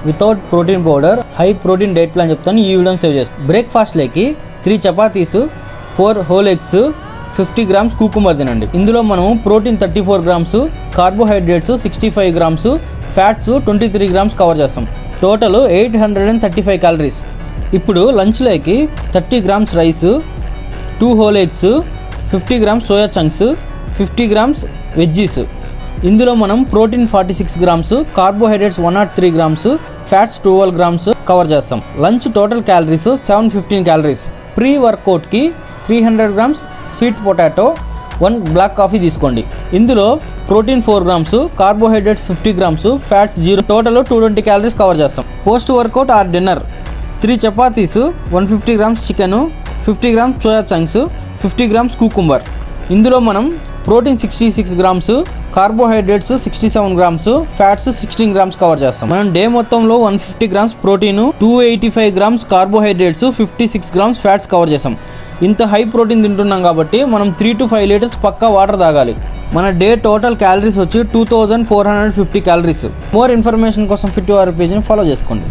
Without protein powder high protein diet plan చెప్తాను, ఈ వీడియోని సేవ్ చేస్తాను. బ్రేక్ఫాస్ట్లోకి 3 chapatis, 4 whole eggs, 50 grams cucumber తినండి. ఇందులో మనము protein 34 grams, carbohydrates 65 grams, fats 23 grams cover చేస్తాం. Total 835 calories. ఇప్పుడు లంచ్లోకి 30 grams rice, 2 whole eggs, 50 grams soya chunks, 50 grams veggies. ఇందులో మనం protein 46 grams, carbohydrates 103 grams, fats 12 grams cover చేస్తాం. Lunch total calories 715 calories. Pre వర్కౌట్కి 300 grams sweet potato, 1 black coffee తీసుకోండి. ఇందులో protein 4 grams, carbohydrates 50 grams, fats 0, total 220 calories cover చేస్తాం. Post workout or dinner 3 chapatis, 150 grams chicken, 50 grams soya chunks, 50 grams cucumber. ఇందులో మనం protein 66 grams, carbohydrates 67 grams, fats 16 grams cover చేస్తాం. మనం day మొత్తంలో 150 grams protein, 285 grams carbohydrates, 56 grams fats cover చేస్తాం. ఇంత high protein తింటున్నాం కాబట్టి మనం 3 to 5 లీటర్స్ పక్కా వాటర్ తాగాలి. మన డే టోటల్ క్యాలరీస్ వచ్చి 2450 క్యాలరీస్. మోర్ ఇన్ఫర్మేషన్ కోసం ఫిట్ యువర్ పేజ్ని ఫాలో చేసుకోండి.